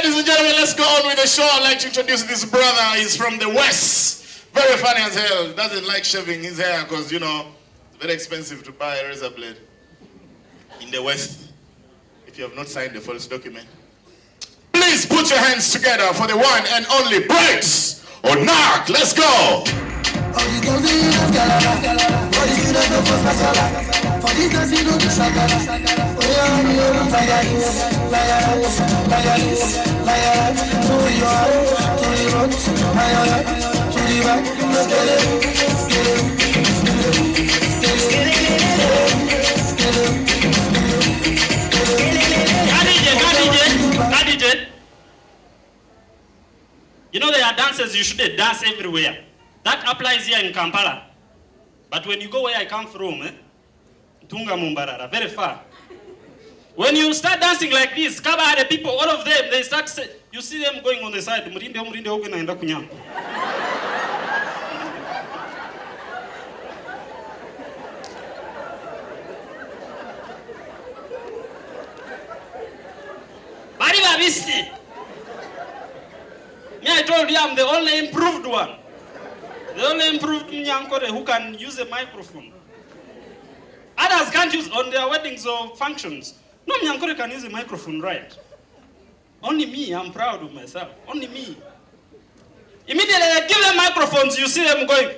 Ladies and gentlemen, let's go on with the show. I'd like to introduce this brother. He's from the West. Very funny as hell. Doesn't like shaving his hair because, you know, it's very expensive to buy a razor blade in the West if you have not signed the false document. Please put your hands together for the one and only Bright Onak. Let's go. You know there are dances you should dance everywhere. That applies here in Kampala. But when you go where I come from, Tunga Mumbarara, very far. When you start dancing like this, Kabare people, all of them, they start, you see them going on the side. Bariba Visti. Me, I told you I'm the only improved one. The only improved Nyankore who can use a microphone. Others can't use on their weddings or functions. No Nyankore can use a microphone, right? Only me, I'm proud of myself. Only me. Immediately they give them microphones, you see them going.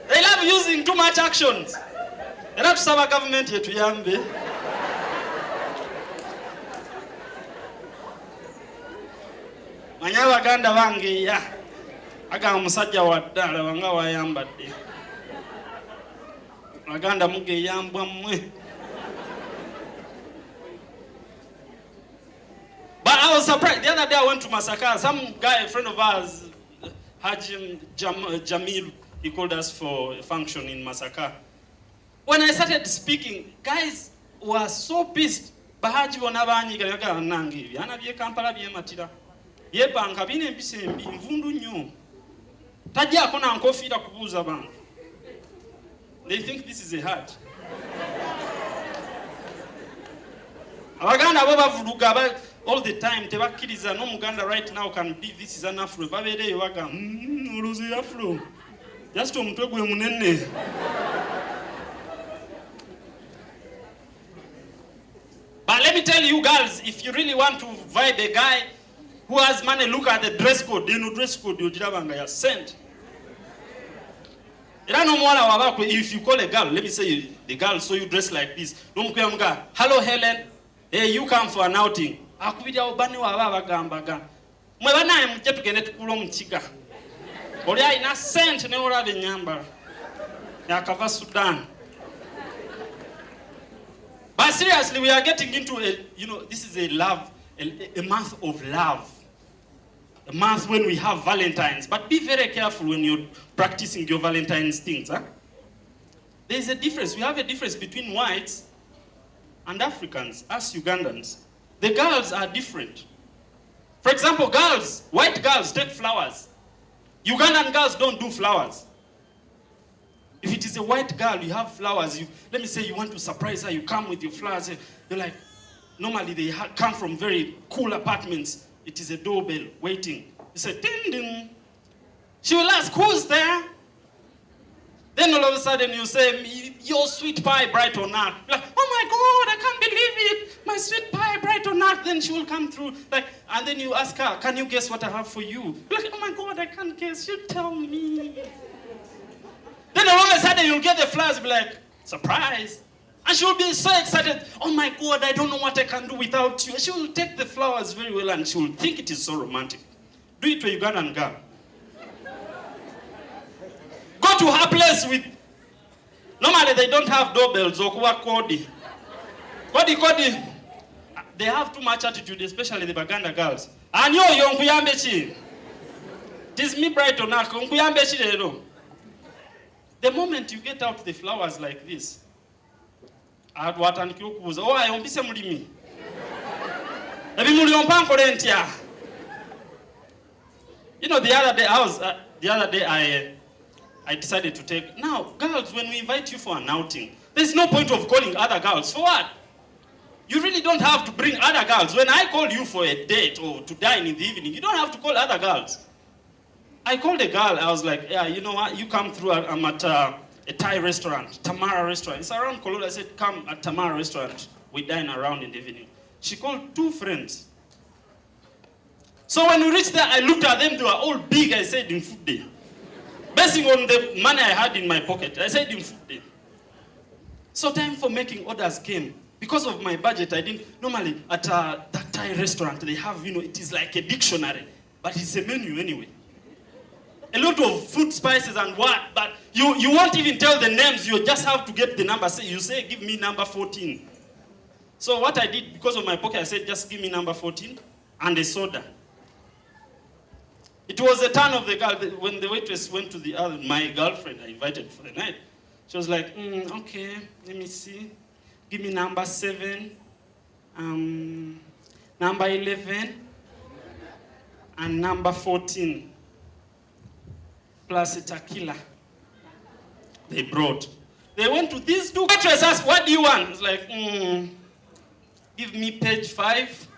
They love using too much actions. They have to serve a government here to Yambe. Manya baganda bange ya aga musajja waddala wanga wayambadde baganda muge yambwa mmwe. But I was surprised the other day I went to Masaka. Some guy, a friend of ours, Haji Jamil, he called us for a function in Masaka. When I started speaking, guys were so pissed. Bahaji wanabanyi gaga nangi yana bye Kampala bye matira. Ye banka bine mbisembi mvundu nnyo. Tajja akona nkofira kubuza banka. They think this is a heart. Abaganda bo bavuluga all the time tebakkiriza no Muganda right now can be this is an afro babereyo baga oluzi afro just omutwe gwe munene. But let me tell you girls, if you really want to vibe a guy who has money, look at the dress code. You know dress code you jirabanga ya sent. If you call a girl, let me say the girl saw you dress like this. Hello Helen, hey, you come for an outing. Akubira obani waba bagamba. Mwe banaye mujje tugende tukula omukiga. Oli alina sent ne olaba ennyambala. Yakava Sudan. But seriously, we are getting into this is a month of love. A month when we have Valentine's. But be very careful when you're practicing your Valentine's things. Huh? There's a difference. We have a difference between whites and Africans, us Ugandans. The girls are different. For example, white girls take flowers. Ugandan girls don't do flowers. If it is a white girl, you have flowers. Let me say you want to surprise her, you come with your flowers. You're like, normally they come from very cool apartments. It is a doorbell waiting. You say, ding, ding. She will ask, who's there? Then all of a sudden you say, your sweet pie, Bright Onak. Like, oh my God, I can't believe it. My sweet pie, Bright Onak. Then she will come through. And then you ask her, can you guess what I have for you? Like, oh my God, I can't guess. You tell me. Then all of a sudden you'll get the flowers, be like, surprise. And she will be so excited. Oh my God, I don't know what I can do without you. She will take the flowers very well and she will think it is so romantic. Do it to a Ugandan girl. Go to her place with... Normally they don't have doorbells or kodi. Kodi. They have too much attitude, especially the Baganda girls. And yo, nkuyambe. It is me Bright Onak. Nkuyambe. The moment you get out the flowers like this, watandikira okubuuza ompise mulimi ebimuli ompa nkole ntya You know, the other day I decided to take. Now, girls, when we invite you for an outing, there's no point of calling other girls. For what? You really don't have to bring other girls. When I call you for a date or to dine in the evening, you don't have to call other girls. I called a girl. I was like, yeah, you know what? You come through. I'm at a Thai restaurant, Tamara restaurant. It's around Kololo. I said, come at Tamara restaurant. We dine around in the evening. She called 2 friends. So when we reached there, I looked at them. They were all big. I said, in food day. Basing on the money I had in my pocket, I said, in food day. So time for making orders came. Because of my budget, I didn't. Normally, at that Thai restaurant, they have, it is like a dictionary. But it's a menu anyway. A lot of food, spices, and what. But you won't even tell the names. You just have to get the number. You say, give me number 14. So what I did, because of my pocket, I said, just give me number 14 and a soda. It was the turn of the girl. When the waitress went to my girlfriend I invited for the night, she was like, okay, let me see. Give me number 7, number 11, and number 14. Plus a tequila. They brought. They went to these 2 waitresses, asked, what do you want? It's like, give me page 5.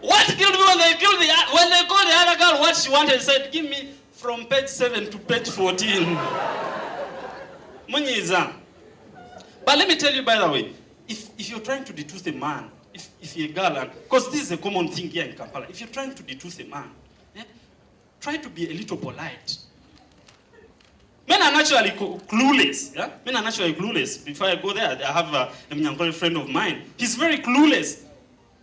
What killed me when they called the other girl what she wanted, said, give me from page 7 to page 14. Munyiza. But let me tell you, by the way, if you're trying to detooth a man, if you're a girl, because this is a common thing here in Kampala, if you're trying to detooth a man, try to be a little polite. Men are naturally clueless. Yeah? Men are naturally clueless. Before I go there, I have a Mnyankole friend of mine. He's very clueless.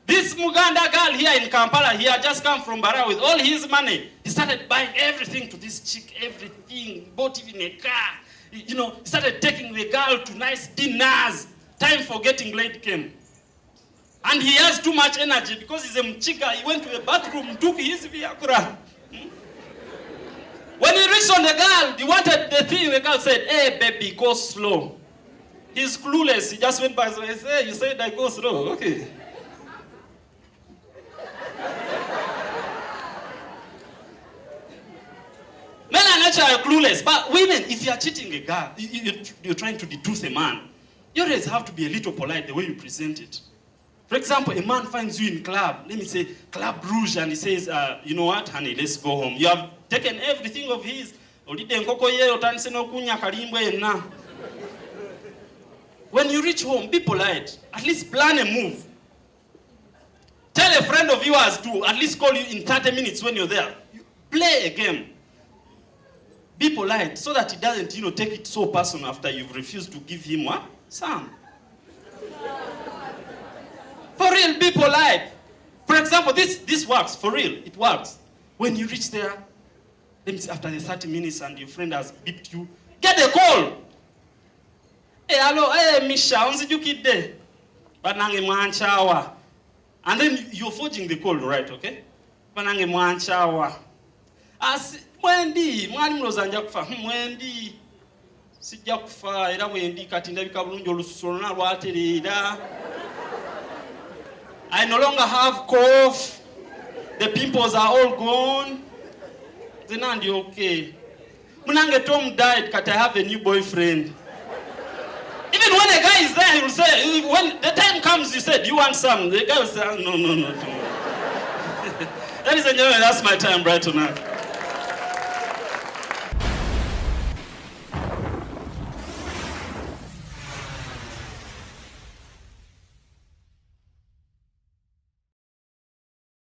This Muganda girl here in Kampala, he had just come from Bara with all his money. He started buying everything to this chick, everything, bought even a car. He started taking the girl to nice dinners. Time for getting laid came. And he has too much energy because he's a mchika. He went to the bathroom, took his Viagra. When he reached on the girl, he wanted the thing. The girl said, hey, baby, go slow. He's clueless. He just went by. So he said, you said I go slow. Okay. Men are naturally clueless, but women, if you are cheating a girl, you're trying to detooth a man, you always have to be a little polite the way you present it. For example, a man finds you in club, let me say Club Rouge, and he says, you know what, honey, let's go home. You have taken everything of his. When you reach home, be polite. At least plan a move. Tell a friend of yours to at least call you in 30 minutes when you're there. Play a game. Be polite so that he doesn't, take it so personal after you've refused to give him what? Some. For real, be polite. For example, this works. For real, it works. When you reach there, let me say after the 30 minutes and your friend has beeped you, get a call. Hey, hello, hey, Misha, onzi you kid there? Banange mwanchawa. And then you're forging the call, right, okay? Banange mwanchawa. As Mwendi, mwani mloza nja kufa. Mwendi. Sijja kufa era mwendi kati ndabika bulungi olususulo na lwaterera. I no longer have cough. The pimples are all gone. Then and you okay. Munange Tom died kati I have a new boyfriend. Even when a guy is there, he will say, when the time comes, you said, you want some? The guy will say, no. Ladies and gentlemen, that's my time right tonight.